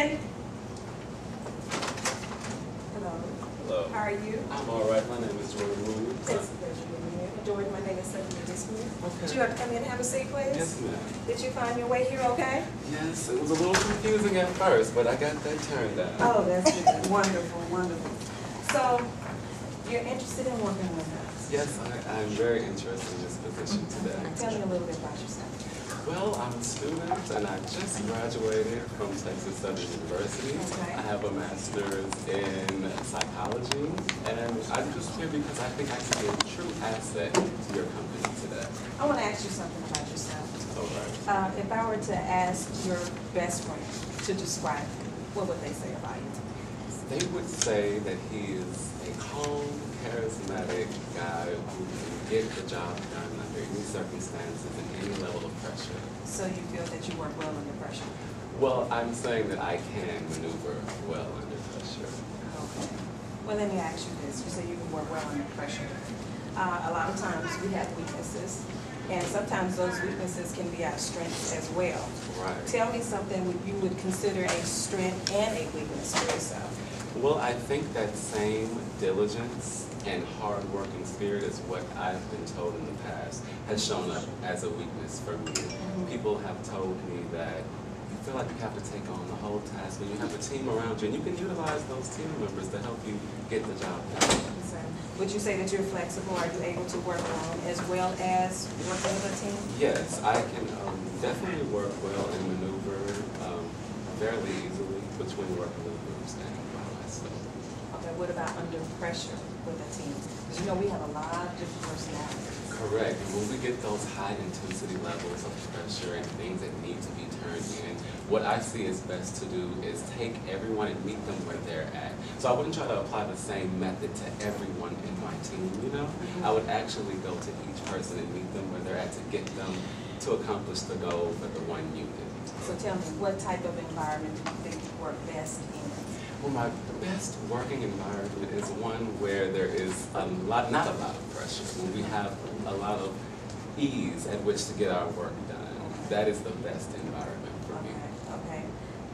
in. Hello. Hello. How are you? I'm all right. My name is Jordon. It's a pleasure meeting you. Jordon, my name is Cynthia. Dismuke. Okay. Did you have to come in and have a seat, please? Yes, ma'am. Did you find your way here okay? Yes, it was a little confusing at first, but I got that turned out. Oh, that's good. Wonderful, wonderful. So, you're interested in working with us? Yes, I'm very interested in this position today. Tell me a little bit about yourself. Well, I'm a student, and I just graduated from Texas Southern University. Okay. I have a master's in psychology, and I'm just here because I think I can be a true asset to your company today. I want to ask you something about yourself. All right. If I were to ask your best friend to describe you, what would they say about you? They would say that he is a calm, charismatic guy who can get the job done under any circumstances and any level of pressure. So you feel that you work well under pressure? Well, I'm saying that I can maneuver well under pressure. Okay. Well, let me ask you this. You say you can work well under pressure. A lot of times we have weaknesses, and sometimes those weaknesses can be our strengths as well. Right. Tell me something you would consider a strength and a weakness for yourself. Well, I think that same diligence and hard-working spirit is what I've been told in the past has shown up as a weakness for me. People have told me that you feel like you have to take on the whole task when you have a team around you, and you can utilize those team members to help you get the job done. Would you say that you're flexible? Are you able to work alone as well as working with a team? Yes, I can definitely work well and maneuver fairly easily between working with groups and by myself. Okay, what about under pressure with a team? Because you know we have a lot of different personalities. Correct. And when we get those high intensity levels of pressure and things that need to be turned in, what I see is best to do is take everyone and meet them where they're at. So I wouldn't try to apply the same method to everyone in my team, you know? I would actually go to each person and meet them where they're at to get them to accomplish the goal for the one unit. So tell me, what type of environment do you think you work best in? Well, my best working environment is one where there is not a lot of pressure, when we have a lot of ease at which to get our work done. That is the best environment for me. Okay.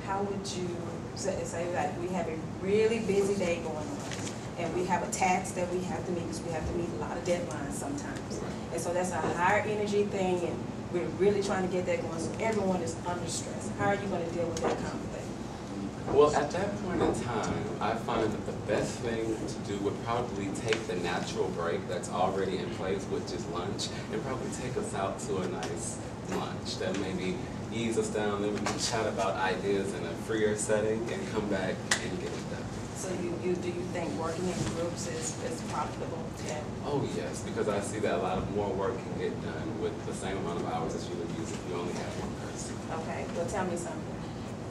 How would you say that we have a really busy day going on, and we have a task that we have to meet, because we have to meet a lot of deadlines sometimes. Right. And so that's a higher energy thing, and we're really trying to get that going, so everyone is under stress. How are you going to deal with that conflict? Well, at that point in time, I find that the best thing to do would probably take the natural break that's already in place, which is lunch, and probably take us out to a nice lunch that maybe ease us down, then we can chat about ideas in a freer setting and come back and get it done. So do you think working in groups is profitable? Yeah. Oh yes, because I see that a lot of more work can get done with the same amount of hours as you would use if you only had one person. Okay, well tell me something.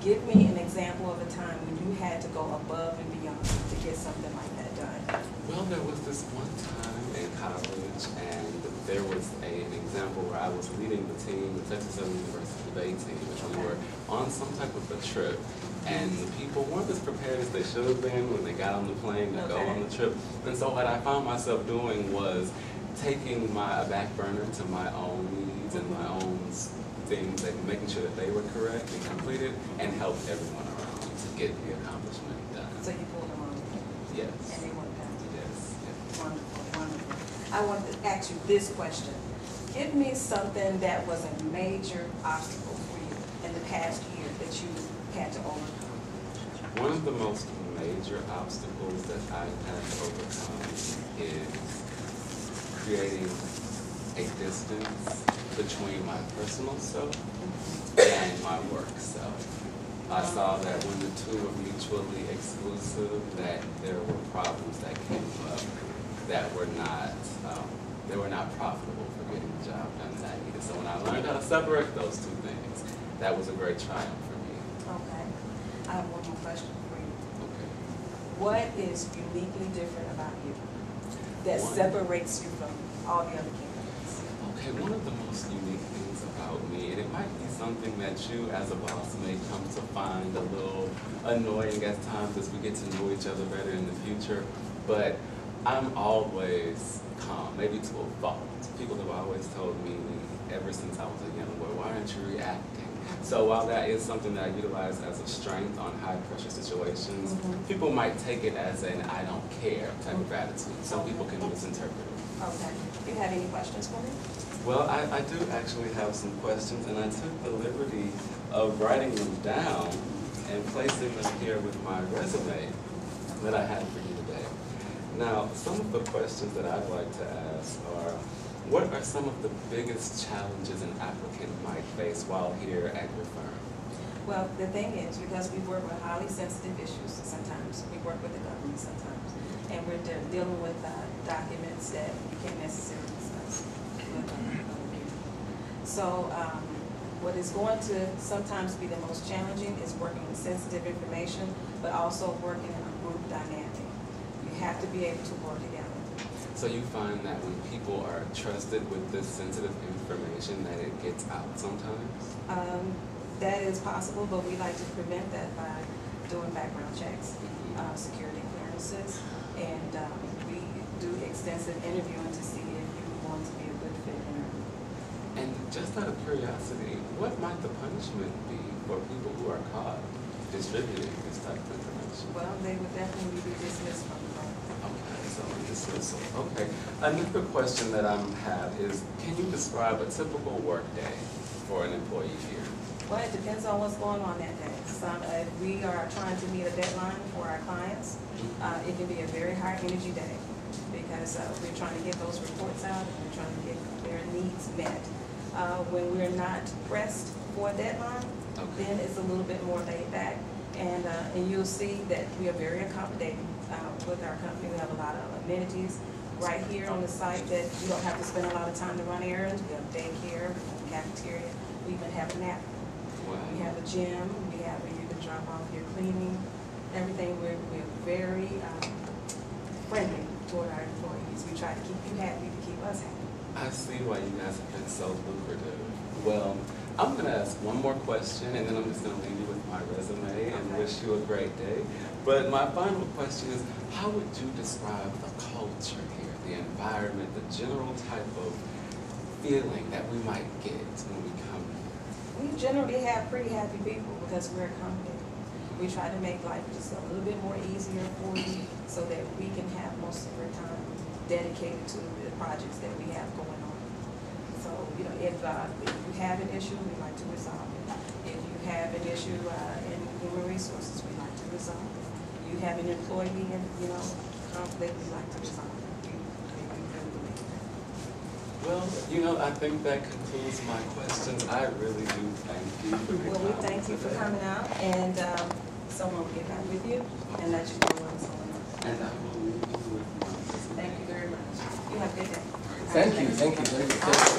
Give me an example of a time when you had to go above and beyond to get something like that done. Well, there was this one time in college, and there was an example where I was leading the team, the Texas Southern University debate team, and we were on some type of a trip, and the people weren't as prepared as they should have been when they got on the plane to go on the trip. And so what I found myself doing was taking my back burner to my own needs and my own things and making sure that they were correct and completed, and helped everyone around me to get the accomplishment done. So you pulled them on? Yes. And they worked out? Yes. Wonderful, wonderful. I want to ask you this question. Give me something that was a major obstacle for you in the past year that you had to overcome. One of the most major obstacles that I've had to overcome is creating a distance between my personal self and my work self. I saw that when the two were mutually exclusive, that there were problems that came up that were not profitable for getting the job done that I needed. So when I learned how to separate those two things, that was a great triumph for me. Okay. I have one more question for you. Okay. What is uniquely different about you that separates you from all the other candidates? Okay, one of the most unique things about me, and it might be something that you as a boss may come to find a little annoying at times as we get to know each other better in the future, but I'm always calm, maybe to a fault. People have always told me ever since I was a young boy, why aren't you reacting? So while that is something that I utilize as a strength on high-pressure situations, people might take it as an I don't care type of attitude. Some people can misinterpret it. Okay. Do you have any questions for me? Well, I do actually have some questions, and I took the liberty of writing them down and placing them here with my resume that I had for you today. Now, some of the questions that I'd like to ask are, what are some of the biggest challenges an applicant might face while here at your firm? Well, the thing is, because we work with highly sensitive issues sometimes, we work with the government sometimes, and we're dealing with documents that you can't necessarily discuss with other people. So what is going to sometimes be the most challenging is working with sensitive information, but also working in a group dynamic. You have to be able to work together. So you find that when people are trusted with this sensitive information that it gets out sometimes? That is possible, but we like to prevent that by doing background checks, security clearances, and we do extensive interviewing to see if you're going to be a good fit in our group. And just out of curiosity, what might the punishment be for people who are caught distributing this type of information? Well, they would definitely be dismissed from the firm. Okay, so dismissal. Okay. Another question that I have is, can you describe a typical work day for an employee here? Well, it depends on what's going on that day. If we are trying to meet a deadline for our clients, it can be a very high energy day because we're trying to get those reports out and we're trying to get their needs met. When we're not pressed for a deadline, then it's a little bit more laid back. And you'll see that we are very accommodating with our company. We have a lot of amenities right here on the site that you don't have to spend a lot of time to run errands. We have daycare, we have cafeteria, we even have a nap. Wow. We have a gym, we have where you can drop off your cleaning, everything. We're very friendly toward our employees. We try to keep you happy to keep us happy. I see why you guys have been so lucrative. Well, I'm going to ask one more question, and then I'm just going to leave you with my resume and wish you a great day. But my final question is, how would you describe the culture here, the environment, the general type of feeling that we might get when we come here? We generally have pretty happy people because we're accommodating. We try to make life just a little bit more easier for you so that we can have most of our time dedicated to the projects that we have going on. So, you know, if you have an issue, we like to resolve it. If you have an issue in human resources, we like to resolve it. You have an employee and, conflict, we like to resolve it. Well, I think that concludes my questions. I really do thank you for your Well, we time thank you for today. coming out, and someone will get back with you and let you know what's going on. And I will leave you with my resume. Thank you very much. You have a good day. Thank you.